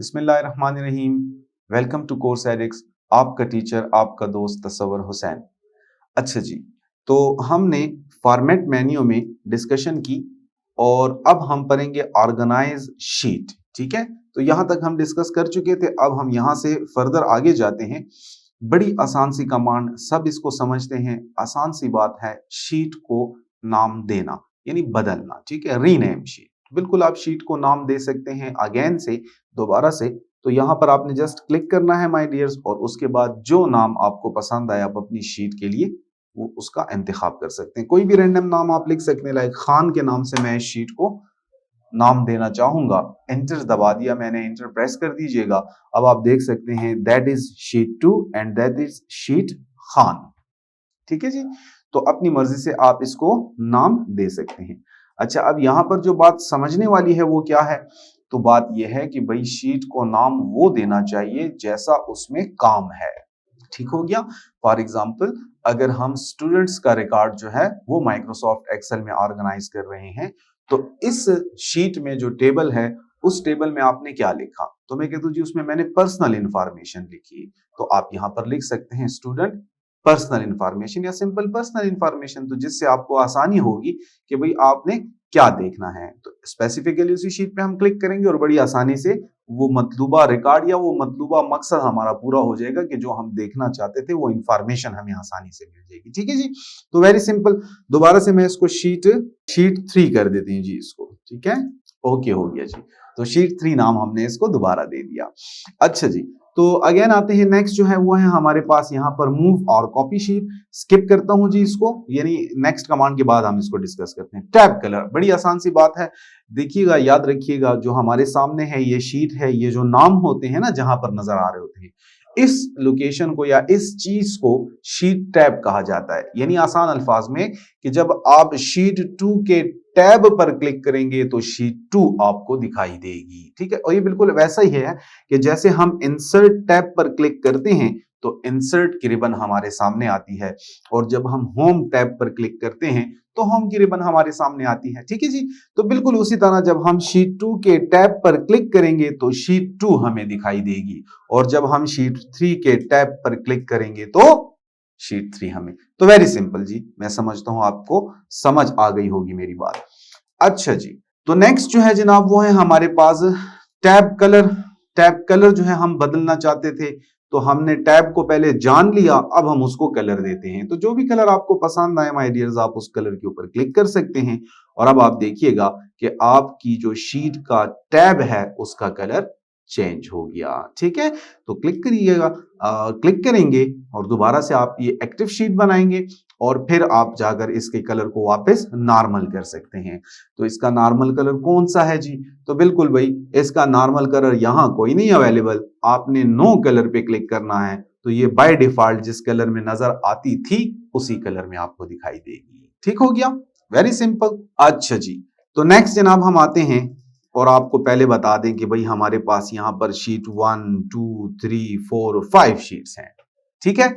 बिस्मिल्लाहिर्रहमानिर्रहीम। Welcome to course एडिक्स। आपका टीचर आपका दोस्त तसव्वुर हुसैन। अच्छा जी, तो हमने फॉर्मेट मेन्यू में डिस्कशन की और अब हम पढ़ेंगे ऑर्गेनाइज शीट। ठीक है, तो यहां तक हम डिस्कस कर चुके थे। अब हम यहां से फर्दर आगे जाते हैं। बड़ी आसान सी कमांड, सब इसको समझते हैं, आसान सी बात है। शीट को नाम देना यानी बदलना। ठीक है, रीनेम शीट। बिल्कुल आप शीट को नाम दे सकते हैं अगेन से, दोबारा से। तो यहां पर आपने जस्ट क्लिक करना है माय डियर्स, और उसके बाद जो नाम आपको पसंद आए आप अपनी शीट के लिए वो उसका इंतखाब कर सकते हैं। कोई भी रैंडम नाम आप लिख सकते हैं, लाइक खान के नाम से मैं इस शीट को नाम देना चाहूंगा। एंटर दबा दिया मैंने, एंटर प्रेस कर दीजिएगा। अब आप देख सकते हैं that is sheet 2 and that is sheet Khan. ठीक है जी, तो अपनी मर्जी से आप इसको नाम दे सकते हैं। अच्छा, अब यहां पर जो बात समझने वाली है वो क्या है? तो बात यह है कि भाई शीट को नाम वो देना चाहिए जैसा उसमें काम है। ठीक हो गया। फॉर एग्जाम्पल, अगर हम स्टूडेंट्स का रिकॉर्ड जो है वो माइक्रोसॉफ्ट एक्सेल में ऑर्गेनाइज कर रहे हैं, तो इस शीट में जो टेबल है उस टेबल में आपने क्या लिखा? तो मैं कहता हूं जी उसमें मैंने पर्सनल इंफॉर्मेशन लिखी। तो आप यहां पर लिख सकते हैं स्टूडेंट पर्सनल इंफॉर्मेशन या सिंपल पर्सनल इंफॉर्मेशन, तो जिससे आपको आसानी होगी कि भाई आपने क्या देखना है। तो स्पेसिफिकली उसी शीट पे हम क्लिक करेंगे और बड़ी आसानी से वो मतलूबा रिकॉर्ड या वो मतलूबा मकसद हमारा पूरा हो जाएगा कि जो हम देखना चाहते थे वो इंफॉर्मेशन हमें आसानी से मिल जाएगी। ठीक है जी, तो वेरी सिंपल। दोबारा से मैं इसको शीट 3 कर देते हैं जी इसको। ठीक है, ओके हो गया जी। तो शीट 3 नाम हमने इसको दोबारा दे दिया। अच्छा जी, तो अगेन आते हैं, नेक्स्ट जो है वो है हमारे पास यहाँ पर मूव और कॉपी शीट। स्किप करता हूं जी इसको, यानी नेक्स्ट कमांड के बाद हम इसको डिस्कस करते हैं। टैब कलर, बड़ी आसान सी बात है। देखिएगा, याद रखिएगा, जो हमारे सामने है ये शीट है, ये जो नाम होते हैं ना जहां पर नजर आ रहे होते हैं, इस लोकेशन को या इस चीज को शीट टैब कहा जाता है। यानी आसान अल्फाज में कि जब आप शीट 2 के टैब पर क्लिक करेंगे तो शीट 2 आपको दिखाई देगी। ठीक है, और ये बिल्कुल वैसा ही है कि जैसे हम इंसर्ट टैब पर क्लिक करते हैं तो इंसर्ट की रिबन हमारे सामने आती है, और जब हम होम टैब पर क्लिक करते हैं तो होम की रिबन हमारे सामने आती है। ठीक है जी, तो बिल्कुल उसी तरह जब हम शीट 2 के टैब पर क्लिक करेंगे तो शीट 2 हमें दिखाई देगी, और जब हम शीट 3 के टैब पर क्लिक करेंगे तो शीट 3 हमें। तो वेरी सिंपल जी, मैं समझता हूं आपको समझ आ गई होगी मेरी बात। अच्छा जी, तो नेक्स्ट जो है जनाब वो है हमारे पास टैब कलर। टैब कलर जो है हम बदलना चाहते थे, तो हमने टैब को पहले जान लिया, अब हम उसको कलर देते हैं। तो जो भी कलर आपको पसंद आए माय डियर्स, आप उस कलर के ऊपर क्लिक कर सकते हैं, और अब आप देखिएगा कि आपकी जो शीट का टैब है उसका कलर चेंज हो गया। ठीक है, तो क्लिक करिएगा, क्लिक करेंगे और दोबारा से आप ये एक्टिव शीट बनाएंगे, और फिर आप जाकर इसके कलर को वापस नॉर्मल कर सकते हैं। तो इसका नॉर्मल कलर कौन सा है जी? तो बिल्कुल भाई, इसका नॉर्मल कलर यहां कोई नहीं अवेलेबल, आपने नो कलर पे क्लिक करना है। तो ये बाय डिफॉल्ट जिस कलर में नजर आती थी उसी कलर में आपको दिखाई देगी। ठीक हो गया, वेरी सिंपल। अच्छा जी, तो नेक्स्ट जनाब हम आते हैं, और आपको पहले बता दें कि भाई हमारे पास यहां पर शीट 1 2 3 4 5 शीट्स हैं। ठीक है,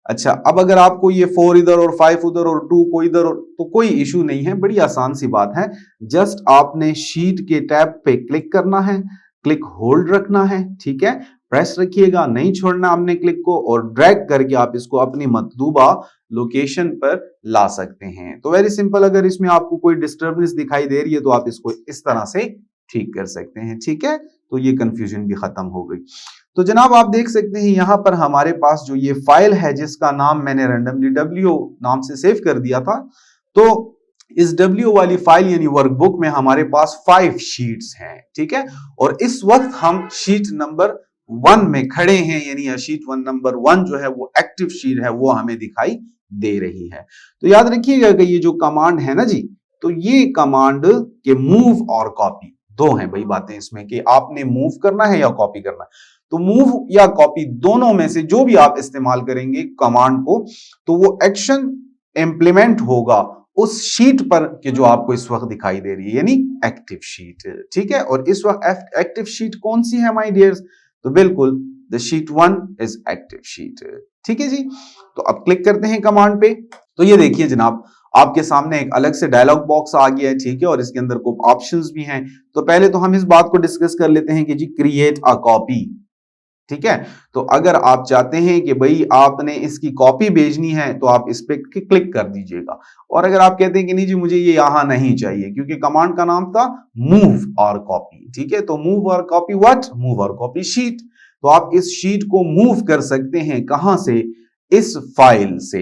अच्छा, अब अगर आपको ये 4 इधर और 5 उधर और 2 को इधर और, तो कोई इशू नहीं है, बड़ी आसान सी बात है। जस्ट आपने शीट के टैब पे क्लिक करना है, क्लिक होल्ड रखना है। ठीक है, प्रेस रखिएगा, नहीं छोड़ना हमने क्लिक को, और ड्रैग करके आप इसको अपनी मतलूबा लोकेशन पर ला सकते हैं। तो वेरी सिंपल, अगर इसमें आपको कोई डिस्टर्बेंस दिखाई दे रही है तो आप इसको इस तरह से ठीक कर सकते हैं। ठीक है, तो ये कंफ्यूजन भी खत्म हो गई। तो जनाब आप देख सकते हैं यहां पर हमारे पास जो ये फाइल है जिसका नाम मैंने रैंडमली डब्ल्यू नाम से सेव कर दिया था, तो इस डब्ल्यू वाली फाइल यानी वर्कबुक में हमारे पास 5 शीट्स हैं। ठीक है, और इस वक्त हम शीट नंबर 1 में खड़े हैं, यानी शीट 1 नंबर 1 जो है वो एक्टिव शीट है, वो हमें दिखाई दे रही है। तो याद रखिएगा कि ये जो कमांड है ना जी, तो ये कमांड के मूव और कॉपी दो हैं भाई बातें इसमें, कि आपने मूव करना है या कॉपी करना है। तो मूव या कॉपी दोनों में से जो भी आप इस्तेमाल करेंगे कमांड को, तो वो एक्शन इंप्लीमेंट होगा उस शीट पर कि जो आपको इस वक्त दिखाई दे रही है, यानी एक्टिव शीट। ठीक है, और इस वक्त एक्टिव शीट कौन सी है माय डियर्स? तो बिल्कुल the sheet 1 is active sheet. ठीक है जी, तो अब क्लिक करते हैं कमांड पे। तो ये देखिए जनाब, आपके सामने एक अलग से डायलॉग बॉक्स आ गया है, ठीक है, और इसके अंदर कुछ ऑप्शंस भी हैं। तो पहले तो हम इस बात को डिस्कस कर लेते हैं कि जी क्रिएट अ कॉपी, ठीक है। तो अगर आप चाहते हैं कि भाई आपने इसकी कॉपी भेजनी है तो आप इस पे क्लिक कर दीजिएगा। और अगर आप कहते हैं कि नहीं जी मुझे ये यहां नहीं चाहिए, क्योंकि कमांड का नाम था मूव और कॉपी, ठीक है, तो मूव और कॉपी व्हाट, मूव और कॉपी शीट। तो आप इस शीट को मूव कर सकते हैं कहां से, इस फाइल से,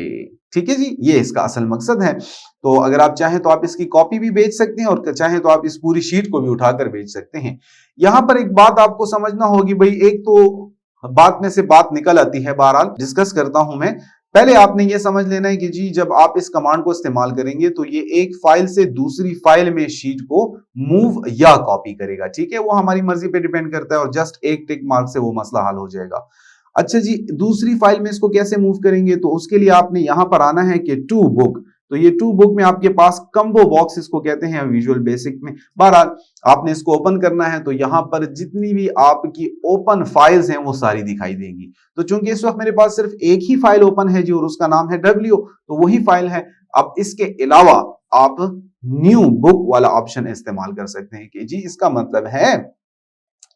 ठीक है जी, ये इसका असल मकसद है। तो अगर आप चाहें तो आप इसकी कॉपी भी भेज सकते हैं और चाहें तो आप इस पूरी शीट को भी उठाकर भेज सकते हैं। यहां पर एक बात आपको समझना होगी भाई, एक तो बात में से बात निकल आती है, बहरहाल डिस्कस करता हूं मैं। पहले आपने ये समझ लेना है कि जी जब आप इस कमांड को इस्तेमाल करेंगे तो ये एक फाइल से दूसरी फाइल में शीट को मूव या कॉपी करेगा, ठीक है, वो हमारी मर्जी पे डिपेंड करता है और जस्ट एक टिक मार्क से वो मसला हल हो जाएगा। अच्छा जी, दूसरी फाइल में इसको कैसे मूव करेंगे, तो उसके लिए आपने यहां पर आना है कि टू बुक। तो ये टू बुक में आपके पास कंबो बॉक्स इसको कहते हैं विजुअल बेसिक में। बहरहाल आपने इसको ओपन करना है तो यहां पर जितनी भी आपकी ओपन फाइल्स हैं वो सारी दिखाई देंगी। तो चूंकि इस वक्त मेरे पास सिर्फ एक ही फाइल ओपन है जी और उसका नाम है W, तो वही फाइल है। अब इसके अलावा आप न्यू बुक वाला ऑप्शन इस्तेमाल कर सकते हैं कि जी इसका मतलब है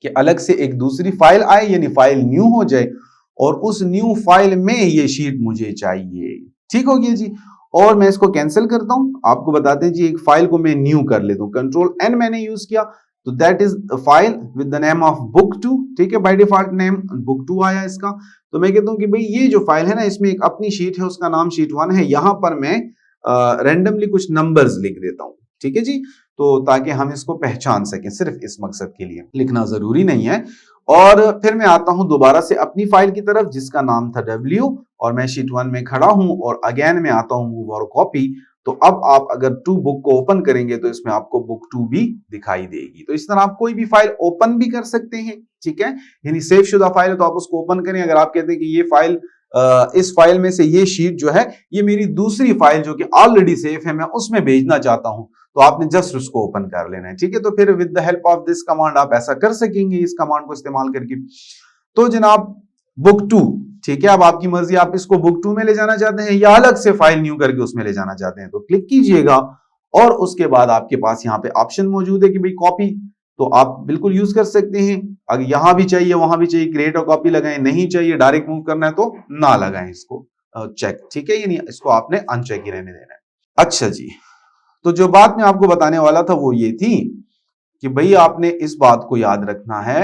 कि अलग से एक दूसरी फाइल आए, यानी फाइल न्यू हो जाए और उस न्यू फाइल में ये शीट मुझे चाहिए। ठीक हो गया जी। और मैं इसको कैंसिल करता हूं, आपको बताते हैं जी एक फाइल को मैं न्यू कर लेता हूं, कंट्रोल N मैंने यूज किया तो that is file with the name of book2, ठीक है, बाय डिफॉल्ट नेम book2 आया इसका। तो मैं कहता हूं कि भाई ये जो फाइल है ना इसमें एक अपनी शीट है, उसका नाम शीट 1 है। यहां पर मैं रैंडमली कुछ नंबर्स लिख देता हूं, ठीक है जी, तो ताकि हम इसको पहचान सकें, सिर्फ इस मकसद के लिए, लिखना जरूरी नहीं है। और फिर मैं आता हूं दोबारा से अपनी फाइल की तरफ जिसका नाम था W और मैं शीट 1 में खड़ा हूं और अगेन मैं आता हूं मूव और कॉपी। तो अब आप अगर टू बुक को ओपन करेंगे तो इसमें आपको book2 भी दिखाई देगी। तो इस तरह आप कोई भी फाइल ओपन भी कर सकते हैं, ठीक है, यानी सेव शुदा फाइल है तो आप उसको ओपन करें। अगर आप कहते हैं कि ये फाइल इस फाइल में से ये शीट जो है ये मेरी दूसरी फाइल जो कि ऑलरेडी सेफ है मैं उसमें भेजना चाहता हूं, तो आपने जस्ट उसको ओपन कर लेना है, ठीक है। तो फिर with the help of this command आप ऐसा कर सकेंगे इस कमांड को इस्तेमाल करके। तो जनाब book2, ठीक है, अब आपकी मर्जी, आप इसको book2 में ले जाना चाहते हैं या अलग से फाइल न्यू करके उसमें ले जाना चाहते हैं, तो क्लिक कीजिएगा और उसके बाद आपके पास यहाँ पे ऑप्शन मौजूद है कि भाई कॉपी, तो आप बिल्कुल यूज कर सकते हैं। अगर यहां भी चाहिए वहां भी चाहिए क्रिएट और कॉपी लगाएं, नहीं चाहिए डायरेक्ट मूव करना है तो ना लगाएं इसको चेक, ठीक है, यानी इसको आपने अनचेक ही रहने देना है। अच्छा जी, तो जो बात मैं आपको बताने वाला था वो ये थी कि भाई आपने इस बात को याद रखना है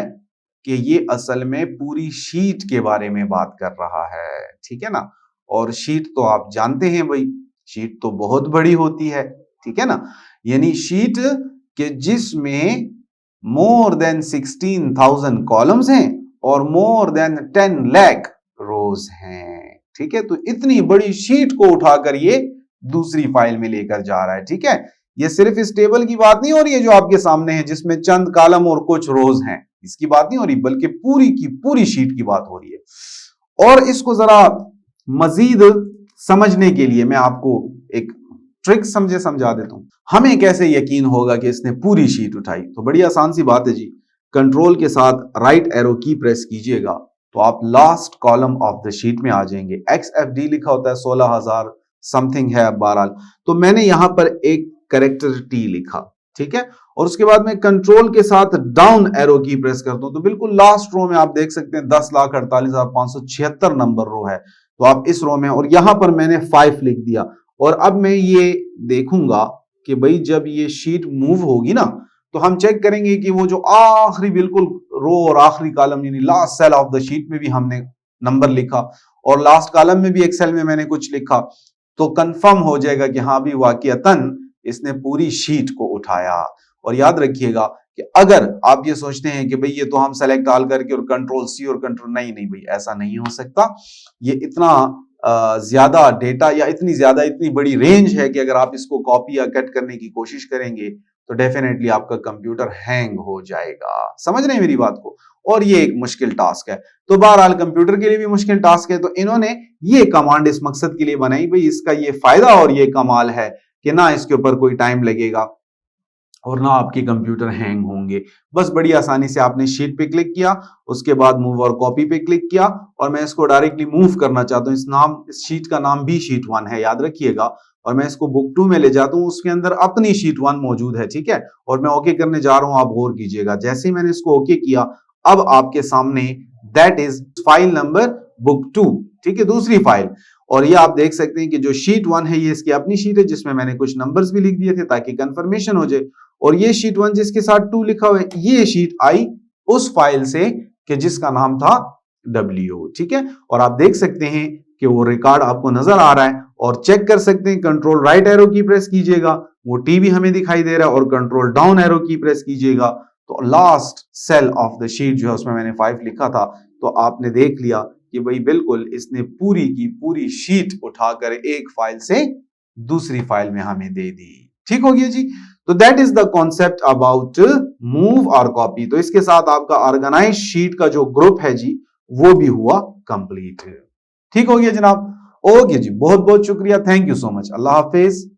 कि ये असल में पूरी शीट के बारे में बात कर रहा है, ठीक है ना। और शीट तो आप जानते हैं भाई, शीट तो बहुत बड़ी होती है, ठीक है ना, यानी शीट के जिसमें मोर देन 16,000 कॉलम्स हैं और मोर देन 10 लाख रोज हैं, ठीक है। तो इतनी बड़ी शीट को उठाकर ये दूसरी फाइल में लेकर जा रहा है, ठीक है। ये सिर्फ इस टेबल की बात नहीं हो रही है जो आपके सामने है जिसमें चंद कॉलम और कुछ रोज हैं, इसकी बात नहीं हो रही, बल्कि पूरी की पूरी शीट की बात हो रही है। और इसको जरा मजीद समझने के लिए मैं आपको एक ट्रिक समझा देता हूं। हमें कैसे यकीन होगा कि इसने पूरी शीट उठाई, तो बड़ी आसान सी बात है जी, कंट्रोल के साथ राइट एरो की प्रेस कीजिएगा तो आप last column of the sheet में आ जाएंगे। XFD लिखा होता है 16,000 समथिंग है, बहरहाल तो मैंने यहां पर एक कैरेक्टर T लिखा, ठीक है, और उसके बाद मैं कंट्रोल के साथ डाउन एरो की प्रेस करता हूं तो बिल्कुल लास्ट रो में आप देख सकते हैं 10,48,576 नंबर रो है, तो आप इस रो में, और यहां पर मैंने 5 लिख दिया। और अब मैं ये देखूंगा कि भाई जब ये शीट मूव होगी ना तो हम चेक करेंगे कि वो जो आखिरी बिल्कुल रो और आखिरी कॉलम यानी last cell of the sheet में भी हमने नंबर लिखा और लास्ट कॉलम में भी एक सेल में मैंने कुछ लिखा, तो कंफर्म हो जाएगा कि हाँ भी वाकईतन इसने पूरी शीट को उठाया। और याद रखिएगा कि अगर आप ये सोचते हैं कि भाई ये तो हम सेलेक्ट ऑल करके और कंट्रोल C और कंट्रोल, नहीं नहीं भाई ऐसा नहीं हो सकता। ये इतना ज्यादा डेटा या इतनी बड़ी रेंज है कि अगर आप इसको कॉपी या कट करने की कोशिश करेंगे तो डेफिनेटली आपका कंप्यूटर हैंग हो जाएगा। समझ रहे हैं मेरी बात को? और ये एक मुश्किल टास्क है, तो बहरहाल कंप्यूटर के लिए भी मुश्किल टास्क है, तो इन्होंने ये कमांड इस मकसद के लिए बनाई। भाई इसका ये फायदा और ये कमाल है कि ना इसके ऊपर कोई टाइम लगेगा और ना आपके कंप्यूटर हैंग होंगे। बस बड़ी आसानी से आपने शीट पे क्लिक किया, उसके बाद मूव और कॉपी पे क्लिक किया, और मैं इसको डायरेक्टली मूव करना चाहता हूं। इस शीट का नाम भी शीट 1 है, याद रखिएगा। और मैं इसको बुक 2 में ले जाता हूं, उसके अंदर अपनी शीट 1 मौजूद है, ठीक है, और मैं ओके करने जा रहा हूं, आप गौर कीजिएगा। जैसे ही मैंने इसको ओके किया, अब आपके सामने that is file number book 2, ठीक है, दूसरी फाइल। और ये आप देख सकते हैं कि जो शीट 1 है ये इसकी अपनी शीट है, जिसमें मैंने कुछ नंबर्स भी लिख दिए थे ताकि कंफर्मेशन हो जाए। और ये शीट 1 जिसके साथ 2 लिखा हुआ है, ये शीट आई उस फाइल से कि जिसका नाम था W, ठीक है। और आप देख सकते हैं कि वो रिकॉर्ड आपको नजर आ रहा है, और चेक कर सकते हैं, कंट्रोल राइट एरो की प्रेस कीजिएगा, वो टी भी हमें दिखाई दे रहा है, और कंट्रोल डाउन एरो की प्रेस कीजिएगा तो last cell of the sheet जो है उसमें मैंने 5 लिखा था, तो आपने देख लिया कि भाई बिल्कुल इसने पूरी की पूरी शीट उठाकर एक फाइल से दूसरी फाइल में हमें दे दी। ठीक हो गया जी। तो that is the concept about move और कॉपी। तो इसके साथ आपका ऑर्गेनाइज शीट का जो ग्रुप है जी वो भी हुआ कंप्लीट। ठीक हो गया जनाब। ओके जी, बहुत बहुत शुक्रिया, thank you so much, Allah Hafiz.